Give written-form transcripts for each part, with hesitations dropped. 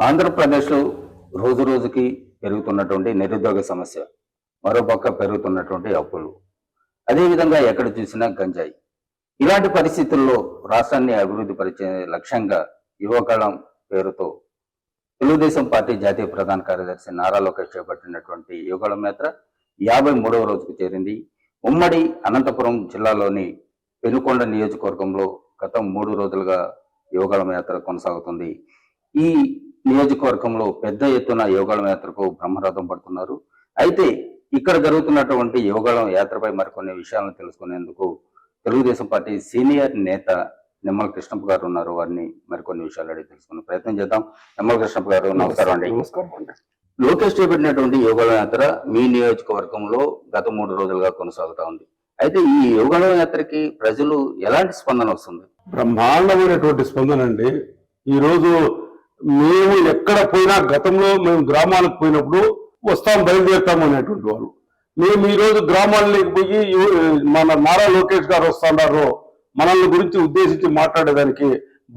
ఆంధ్రప్రదేశ్లో రోజు రోజుకి పెరుగుతున్నటువంటి నిరుద్యోగ సమస్య, మరోపక్క పెరుగుతున్నటువంటి అప్పులు, అదేవిధంగా ఎక్కడ చూసినా గంజాయి. ఇలాంటి పరిస్థితుల్లో రాష్ట్రాన్ని అభివృద్ధి పరిచే లక్ష్యంగా యువకాలం పేరుతో తెలుగుదేశం పార్టీ జాతీయ ప్రధాన కార్యదర్శి నారా లోకేష్ చేపట్టినటువంటి యువకాలం యాత్ర 53వ రోజుకు చేరింది. ఉమ్మడి అనంతపురం జిల్లాలోని పెనుకొండ నియోజకవర్గంలో గత 3 రోజులుగా యువకాలం యాత్ర కొనసాగుతుంది. ఈ నియోజకవర్గంలో పెద్ద ఎత్తున యువగాళం యాత్రకు బ్రహ్మరథం పడుతున్నారు. అయితే ఇక్కడ జరుగుతున్నటువంటి యువగాళం యాత్రపై మరికొన్ని విషయాలను తెలుసుకునేందుకు తెలుగుదేశం పార్టీ సీనియర్ నేత నిమ్మల కృష్ణప్ప గారు ఉన్నారు. వారిని మరికొన్ని విషయాలు అడిగి తెలుసుకునే ప్రయత్నం చేద్దాం. నిమ్మల కృష్ణప్ప గారు, నమస్కారం అండి. లోకేష్ చేపట్టినటువంటి యువగాళం యాత్ర మీ నియోజకవర్గంలో గత 3 రోజులుగా కొనసాగుతా ఉంది. అయితే ఈ యువగాళం యాత్రకి ప్రజలు ఎలాంటి స్పందన వస్తుంది? బ్రహ్మాండమైనటువంటి స్పందన అండి. ఈ రోజు మేము ఎక్కడ పోయినా, గతంలో మేము గ్రామాలకు పోయినప్పుడు వస్తాం బయలుదేరుతాం అనేటువంటి వాళ్ళు, మేము ఈ రోజు గ్రామాల్లోకి పోయి మన నారా లోకేష్ గారు వస్తున్నారు, మనల్ని గురించి ఉద్దేశించి మాట్లాడేదానికి,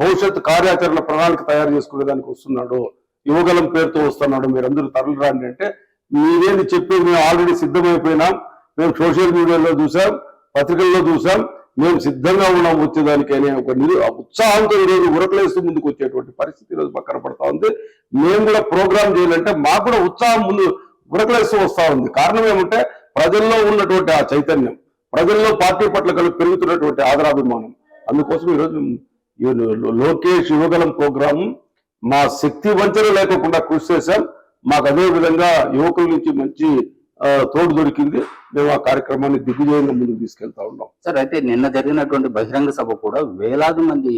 భవిష్యత్తు కార్యాచరణ ప్రణాళిక తయారు చేసుకునేదానికి వస్తున్నాడు, యువగలం పేరుతో వస్తున్నాడు, మీరందరూ తరలి రండి అంటే, మీరేది చెప్పేది మేము ఆల్రెడీ సిద్ధమైపోయినాం, మేము సోషల్ మీడియాలో చూసాం, పత్రికల్లో చూసాం, మేము సిద్ధంగా ఉన్నాం వచ్చేదానికి అనే ఒక ఉత్సాహంతో ఈరోజు ఉరకలేస్తూ ముందుకు వచ్చేటువంటి పరిస్థితి ఈరోజు మాకు కనపడతా ఉంది. మేము కూడా ప్రోగ్రామ్ చేయాలంటే మాకు కూడా ఉత్సాహం ముందు ఉరకలేస్తూ వస్తూ ఉంది. కారణం ఏమంటే ప్రజల్లో ఉన్నటువంటి ఆ చైతన్యం, ప్రజల్లో పార్టీ పట్ల కలిపి పెరుగుతున్నటువంటి ఆదరాభిమానం. అందుకోసం ఈరోజు లోకేష్ యువగలం ప్రోగ్రాము మా శక్తి వంచన లేకుండా కృషి చేశాం. మాకు అదే విధంగా యువకుల నుంచి మంచి తోడు దొరికింది. మేము ఆ కార్యక్రమాన్ని దిగ్విజయంగా ముందుకు తీసుకెళ్తా ఉన్నాం. సార్, అయితే నిన్న జరిగినటువంటి బహిరంగ సభ కూడా వేలాది మంది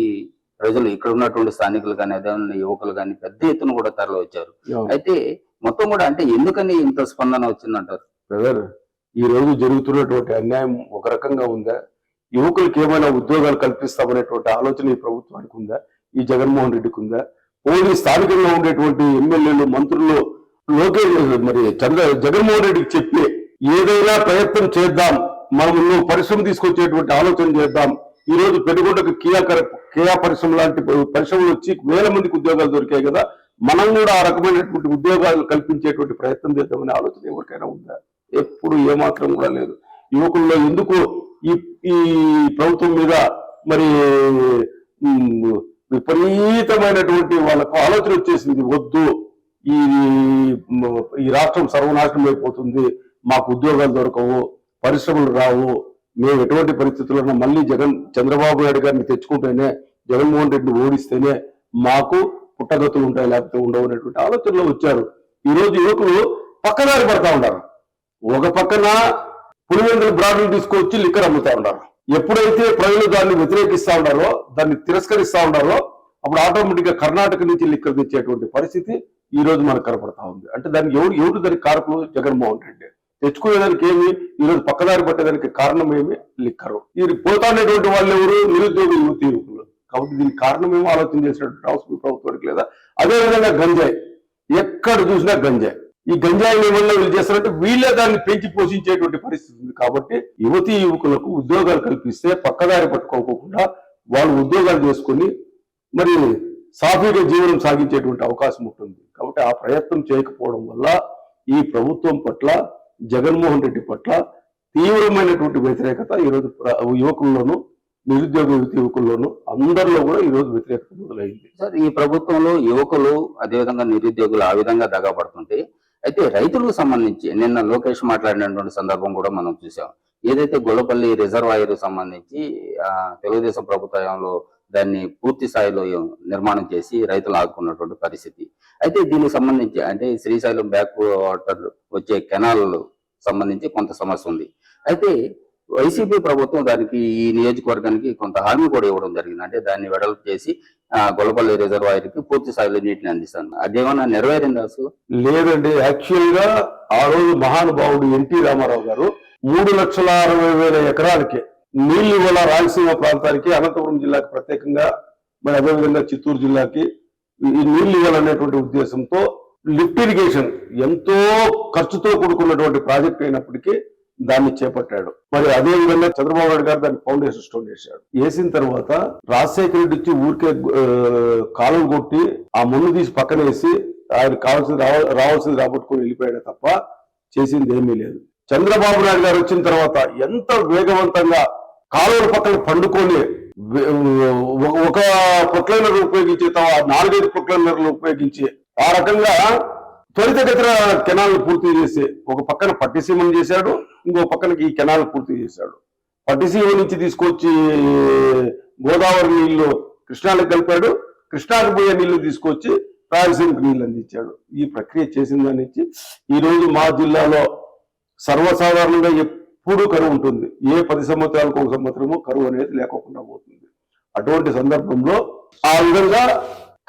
ప్రజలు, ఇక్కడ ఉన్నటువంటి స్థానికులు కానీ, అదే యువకులు కానీ పెద్ద ఎత్తున కూడా తరలి వచ్చారు. అయితే మొత్తం కూడా అంటే ఎందుకని ఇంత స్పందన వచ్చిందంటారు? బ్రదర్, ఈ రోజు జరుగుతున్నటువంటి అన్యాయం ఒక రకంగా ఉందా? యువకులకు ఏమైనా ఉద్యోగాలు కల్పిస్తామనేటువంటి ఆలోచన ఈ ప్రభుత్వానికి ఉందా? ఈ జగన్మోహన్ రెడ్డికి ఉందా? ఓన్లీ స్థానికంగా ఉండేటువంటి ఎమ్మెల్యేలు, మంత్రులు లోకేష్ జగన్మోహన్ రెడ్డికి చెప్పి ఏదైనా ప్రయత్నం చేద్దాం, మనం పరిశ్రమ తీసుకొచ్చేటువంటి ఆలోచన చేద్దాం. ఈ రోజు పెనుగొండకు కియా పరిశ్రమ లాంటి పరిశ్రమలు వచ్చి వేల మందికి ఉద్యోగాలు దొరికాయి కదా, మనం కూడా ఆ రకమైనటువంటి ఉద్యోగాలు కల్పించేటువంటి ప్రయత్నం చేద్దామనే ఆలోచన ఎవరికైనా ఉందా? ఎప్పుడు ఏమాత్రం కూడా లేదు. యువకుల్లో ఎందుకు ఈ ప్రభుత్వం మీద మరి విపరీతమైనటువంటి వాళ్ళకు ఆలోచన వచ్చేసింది, వద్దు ఈ రాష్ట్రం సర్వనాశనం అయిపోతుంది, మాకు ఉద్యోగాలు దొరకవు, పరిశ్రమలు రావు, మేము ఎటువంటి పరిస్థితుల్లో మళ్ళీ చంద్రబాబు నాయుడు గారిని తెచ్చుకుంటేనే, జగన్మోహన్ రెడ్డిని ఓడిస్తేనే మాకు పుట్టగతులు ఉంటాయి, లేకపోతే ఉండవు అనేటువంటి ఆలోచనలో వచ్చారు. ఈ రోజు యువకులు పక్కదారి పడతా ఉన్నారు. ఒక పక్కన పులివెందుల బ్రాడ్లు తీసుకొచ్చి లిక్కర్ అమ్ముతా ఉన్నారు. ఎప్పుడైతే ప్రజలు దాన్ని వ్యతిరేకిస్తా ఉన్నారో, దాన్ని తిరస్కరిస్తా ఉన్నారో, అప్పుడు ఆటోమేటిక్ గా కర్ణాటక నుంచి లిక్కర్ తెచ్చేటువంటి పరిస్థితి ఈ రోజు మనకు కనపడతా ఉంది. అంటే దానికి ఎవరు దానికి కారకులు? జగన్మోహన్ రెడ్డి. తెచ్చుకునేదానికి ఏమి, ఈ రోజు పక్కదారి పట్టేదానికి కారణం ఏమి? లిక్కరు. ఇది పోతానేటువంటి వాళ్ళు ఎవరు? నిరుద్యోగ యువకులు. కాబట్టి దీనికి కారణం ఏమో ఆలోచన చేసినటువంటి అవసరం ప్రభుత్వానికి లేదా? అదేవిధంగా గంజాయి, ఎక్కడ చూసినా గంజాయి. ఈ గంజాయిని ఏమన్నా వీళ్ళు చేస్తారంటే వీళ్ళే దాన్ని పెంచి పోషించేటువంటి పరిస్థితి ఉంది. కాబట్టి యువతీ యువకులకు ఉద్యోగాలు కల్పిస్తే పక్కదారి పట్టుకోకుండా వాళ్ళు ఉద్యోగాలు చేసుకుని మరి సాఫీగా జీవనం సాగించేటువంటి అవకాశం ఉంటుంది. కాబట్టి ఆ ప్రయత్నం చేయకపోవడం వల్ల ఈ ప్రభుత్వం పట్ల, జగన్మోహన్ రెడ్డి పట్ల తీవ్రమైనటువంటి వ్యతిరేకత ఈరోజు యువకుల్లోనూ, నిరుద్యోగ యువకుల్లోనూ అందరిలో కూడా ఈరోజు వ్యతిరేకత మొదలైంది. సార్, ఈ ప్రభుత్వంలో యువకులు అదేవిధంగా నిరుద్యోగులు ఆ విధంగా దగాపడుతుంటే, అయితే రైతులకు సంబంధించి నిన్న లోకేష్ మాట్లాడినటువంటి సందర్భం కూడా మనం చూసాం. ఏదైతే గొల్లపల్లి రిజర్వాయర్ సంబంధించి తెలుగుదేశం ప్రభుత్వంలో దాన్ని పూర్తి స్థాయిలో నిర్మాణం చేసి రైతులు ఆదుకున్నటువంటి పరిస్థితి. అయితే దీనికి సంబంధించి అంటే శ్రీశైలం బ్యాక్ వాటర్ వచ్చే కెనాల్ సంబంధించి కొంత సమస్య ఉంది. అయితే వైసీపీ ప్రభుత్వం దానికి, ఈ నియోజకవర్గానికి కొంత హామీ కూడా ఇవ్వడం జరిగింది. అంటే దాన్ని వెడల్పు చేసి గొల్లపల్లి రిజర్వాయర్ కి పూర్తి స్థాయిలో నీటిని అందిస్తాను. అదేమన్నా నెరవేరింది అసలు? లేదండి. యాక్చువల్ గా ఆ రోజు మహానుభావుడు ఎన్టీ రామారావు గారు 3,60,000 ఎకరాలకి నీళ్లు ఇవ్వాల రాయలసీమ ప్రాంతానికి, అనంతపురం జిల్లాకి ప్రత్యేకంగా, మరి అదేవిధంగా చిత్తూరు జిల్లాకి ఈ నీళ్లు ఇవ్వాలనేటువంటి ఉద్దేశంతో లిఫ్ట్ ఇరిగేషన్ ఎంతో ఖర్చుతో కూడుకున్నటువంటి ప్రాజెక్ట్ అయినప్పటికీ దాన్ని చేపట్టాడు. మరి అదే విధంగా చంద్రబాబు నాయుడు గారు దానికి ఫౌండేషన్ స్టోన్ వేశాడు. వేసిన తర్వాత రాజశేఖర రెడ్డి వచ్చి ఊరికే కాలువలు కొట్టి ఆ ముళ్ళు తీసి పక్కన వేసి ఆయన కావాల్సింది రావాల్సింది రాబట్టుకొని వెళ్ళిపోయాడే తప్ప చేసింది ఏమీ లేదు. చంద్రబాబు నాయుడు గారు వచ్చిన తర్వాత ఎంత వేగవంతంగా కాలువల పక్కన పండుకొని ఒక ప్రొక్లైనర్ ఉపయోగించి 4-5 ప్రొక్లైనర్లు ఉపయోగించి ఆ రకంగా త్వరితగతిన కెనాల్ పూర్తి చేసి ఒక పక్కన పట్టిసీమను చేశాడు, ఇంకో పక్కన ఈ కెనాల్ పూర్తి చేశాడు. పట్టిసీమ నుంచి తీసుకొచ్చి గోదావరి నీళ్లు కృష్ణాలకు కలిపాడు, కృష్ణాకు పోయే నీళ్లు తీసుకొచ్చి రాయలసీమకు నీళ్లు అందించాడు. ఈ ప్రక్రియ చేసిన దాని నుంచి ఈ రోజు మా జిల్లాలో సర్వసాధారణంగా ఎప్పుడూ కరువు ఉంటుంది. ఏ 10 సంవత్సరాలకు ఒక సంవత్సరము కరువు అనేది లేకోకుండా పోతుంది. అటువంటి సందర్భంలో ఆ విధంగా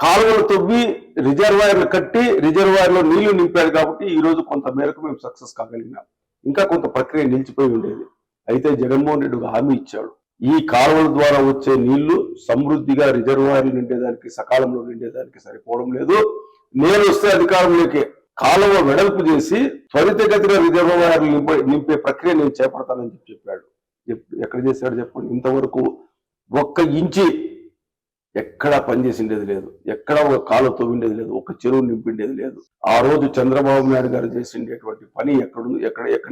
కాలువలు తవ్వి రిజర్వాయర్లు కట్టి రిజర్వాయర్లో నీళ్లు నింపాడు కాబట్టి ఈ రోజు కొంత మేరకు మేము సక్సెస్ కాగలిగినాం. ఇంకా కొంత ప్రక్రియ నిలిచిపోయి ఉండేది. అయితే జగన్మోహన్ రెడ్డి ఒక హామీ ఇచ్చాడు, ఈ కాలువల ద్వారా వచ్చే నీళ్లు సమృద్ధిగా రిజర్వాయర్లు నిండేదానికి సకాలంలో నిండేదానికి సరిపోవడం లేదు. నేను వస్తే అధికారంలోకి కాలువ వెడల్పు చేసి త్వరితగతిన రిజర్వాయర్లు నింపే ప్రక్రియ నేను చేపడతానని చెప్పాడు. ఎక్కడ చేశాడు చెప్పండి? ఇంతవరకు 1 ఇంచి ఎక్కడా పనిచేసిండేది లేదు, ఎక్కడ ఒక కాలువ తవ్విండేది లేదు, ఒక చెరువు నింపిండేది లేదు. ఆ రోజు చంద్రబాబు నాయుడు గారు చేసిండేటువంటి పని ఎక్కడ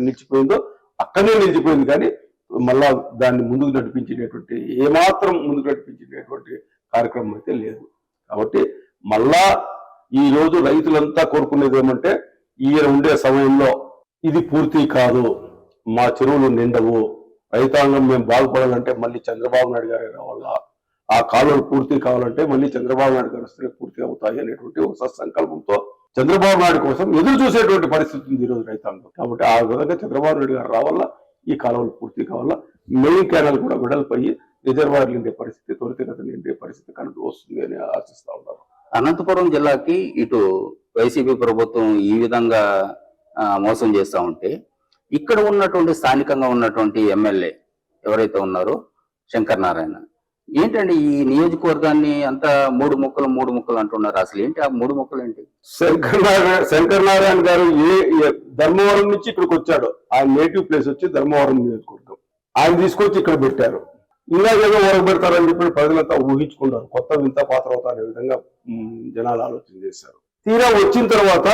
నిలిచిపోయిందో అక్కడనే నిలిచిపోయింది. కానీ మళ్ళా దాన్ని ముందుకు నడిపించేటటువంటి ఏమాత్రం ముందుకు నడిపించేటటువంటి కార్యక్రమం అయితే లేదు. కాబట్టి మళ్ళా ఈ రోజు రైతులంతా కోరుకునేది ఏమంటే, ఈయన ఉండే సమయంలో ఇది పూర్తి కాదు, మా చెరువులు నిండవు, రైతాంగం మేము బాగుపడాలంటే మళ్ళీ చంద్రబాబు నాయుడు గారే రావాలా, ఆ కాలువలు పూర్తి కావాలంటే మళ్ళీ చంద్రబాబు నాయుడు గారు వస్తే పూర్తి అవుతాయి అనేటువంటి ఒక సత్సంకల్పంతో చంద్రబాబు నాయుడు కోసం ఎదురు చూసేటువంటి పరిస్థితి ఉంది ఈరోజు రైతాంగం. కాబట్టి ఆ విధంగా చంద్రబాబు నాయుడు గారు రావాలా, ఈ కాలువలు పూర్తి కావాలా, మెయిన్ కెనాల్ కూడా వెడల్పయ్యి రిజర్వాయర్లు నిండే పరిస్థితి, త్వరితగతిన నిండే పరిస్థితి కనుక వస్తుంది అని ఆశిస్తా ఉన్నారు. అనంతపురం జిల్లాకి ఇటు వైసీపీ ప్రభుత్వం ఈ విధంగా మోసం చేస్తూ ఉంటే, ఇక్కడ ఉన్నటువంటి స్థానికంగా ఉన్నటువంటి ఎమ్మెల్యే ఎవరైతే ఉన్నారో శంకర్ నారాయణ, ఏంటండి ఈ నియోజకవర్గాన్ని అంతా 3 ముక్కలు అంటున్నారు. అసలు ఏంటి ఆ 3 ముక్కలు ఏంటి? శంకర్ నారాయణ గారు ధర్మవరం నుంచి ఇక్కడికి వచ్చాడు. ఆయన నేటివ్ ప్లేస్ వచ్చి ధర్మవరం నియోజకవర్గం. ఆయన తీసుకొచ్చి ఇక్కడ పెట్టారు. ఇలా ఏదో వరకు పెడతారని చెప్పి ప్రజలంతా ఊహించుకున్నారు. కొత్త వింత పాత్ర అవుతా అనే విధంగా జనాలు ఆలోచన చేశారు. తీరా వచ్చిన తర్వాత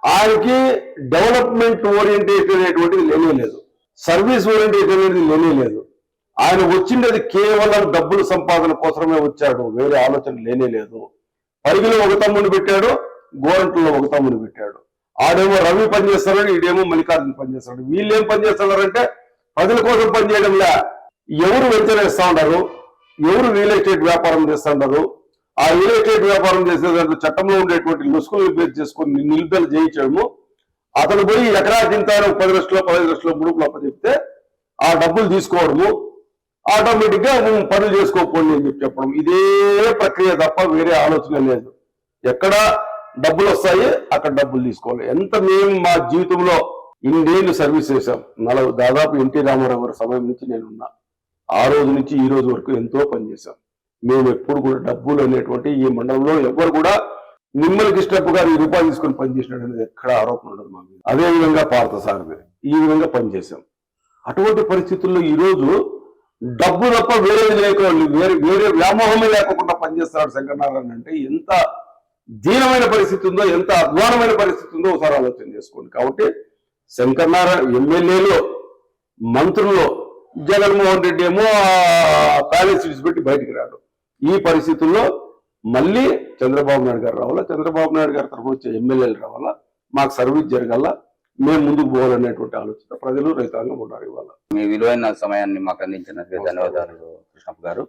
ఆయనకి డెవలప్మెంట్ ఓరియంటేషన్ అనేటువంటిది లేనే లేదు, సర్వీస్ ఓరియంటేషన్ అనేది లేనే లేదు. ఆయన వచ్చిండేది కేవలం డబ్బుల సంపాదన కోసమే వచ్చాడు, వేరే ఆలోచన లేనే లేదు. పరిగిలో ఒక తమ్ముని పెట్టాడు, గోరంట్లో ఒక తమ్ముని పెట్టాడు. ఆడేమో రవి పనిచేస్తాడు, ఈడేమో మల్లికార్జున పనిచేస్తాడు. వీళ్ళు ఏం పనిచేస్తున్నారంటే ప్రజల కోసం పనిచేయడంలా ఎవరు వెంచర్ వేస్తా ఉన్నారు, ఎవరు రియల్ ఎస్టేట్ వ్యాపారం చేస్తా ఉన్నారు. ఆ రియల్ ఎస్టేట్ వ్యాపారం చేసే దాంట్లో చట్టంలో ఉండేటువంటి లొసుకులను బేస్ చేసుకొని నిలుపుదల చేయించడము, అతను పోయి ఎకరా తింటారు 10 లక్షలు 15 లక్షలు ముడుపులు అప్పచెప్తే ఆ డబ్బులు తీసుకోవడము, ఆటోమేటిక్ గా పనులు చేసుకోకపోండి అని చెప్పడం. ఇదే ప్రక్రియ తప్ప వేరే ఆలోచన లేదు. ఎక్కడ డబ్బులు వస్తాయి అక్కడ డబ్బులు తీసుకోవాలి. ఎంత మేము మా జీవితంలో ఇన్నేళ్ళు సర్వీస్ చేశాం. దాదాపు ఎన్టీ రామారావు గారి సమయం నుంచి నేనున్నా. ఆ రోజు నుంచి ఈ రోజు వరకు ఎంతో పనిచేశాం. మేము ఎప్పుడు కూడా డబ్బులు అనేటువంటి ఈ మండలంలో ఎవరు కూడా నిమ్మల కృష్ణప్ప గారు 1 రూపాయలు తీసుకొని పనిచేసినాడు అనేది ఎక్కడ ఆరోపణ ఉండదు మా మీద. అదే విధంగా పార్థసారథి ఈ విధంగా పనిచేశాం. అటువంటి పరిస్థితుల్లో ఈ రోజు డబ్బు తప్ప వేరేది లేకుండా వేరే వ్యామోహమే లేకుండా పనిచేస్తున్నాడు శంకరనారాయణ అంటే ఎంత దీనమైన పరిస్థితి ఉందో, ఎంత అధ్వానమైన పరిస్థితి ఉందో ఒకసారి ఆలోచన చేసుకోండి. కాబట్టి శంకరనారాయణ ఎమ్మెల్యేలో మంత్రుల్లో జగన్మోహన్ రెడ్డి ఏమో ప్యాలెస్ విడిచిపెట్టి బయటికి రాడు. ఈ పరిస్థితుల్లో మళ్ళీ చంద్రబాబు నాయుడు గారు రావాలా, చంద్రబాబు నాయుడు గారి తరఫున వచ్చే ఎమ్మెల్యేలు రావాలా, మాకు సర్వీస్ జరగాల, మేము ముందుకు పోవాలనేటువంటి ఆలోచన ప్రజలు రైతాంగం ఉన్నారు. ఇవాళ మీ విలువైన సమయాన్ని మాకు అందించినందుకు ధన్యవాదాలు కృష్ణప్ప గారు.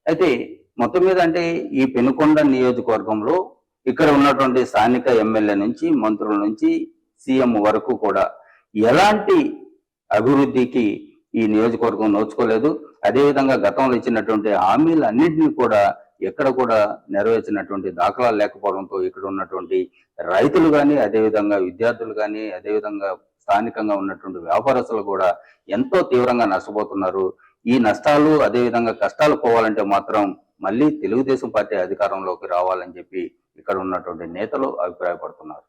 అయితే మొత్తం మీద అంటే ఈ పెనుకొండ నియోజకవర్గంలో ఇక్కడ ఉన్నటువంటి స్థానిక ఎమ్మెల్యే నుంచి మంత్రుల నుంచి సీఎం వరకు కూడా ఎలాంటి అభివృద్ధికి ఈ నియోజకవర్గం నోచుకోలేదు. అదేవిధంగా గతంలో ఇచ్చినటువంటి హామీలన్నింటినీ కూడా ఎక్కడ కూడా నెరవేర్చినటువంటి దాఖలాలు లేకపోవడంతో ఇక్కడ ఉన్నటువంటి రైతులు కానీ, అదేవిధంగా విద్యార్థులు కానీ, అదేవిధంగా స్థానికంగా ఉన్నటువంటి వ్యాపారస్తులు కూడా ఎంతో తీవ్రంగా నష్టపోతున్నారు. ఈ నష్టాలు అదేవిధంగా కష్టాలు పోవాలంటే మాత్రం మళ్ళీ తెలుగుదేశం పార్టీ అధికారంలోకి రావాలని చెప్పి ఇక్కడ ఉన్నటువంటి నేతలు అభిప్రాయపడుతున్నారు.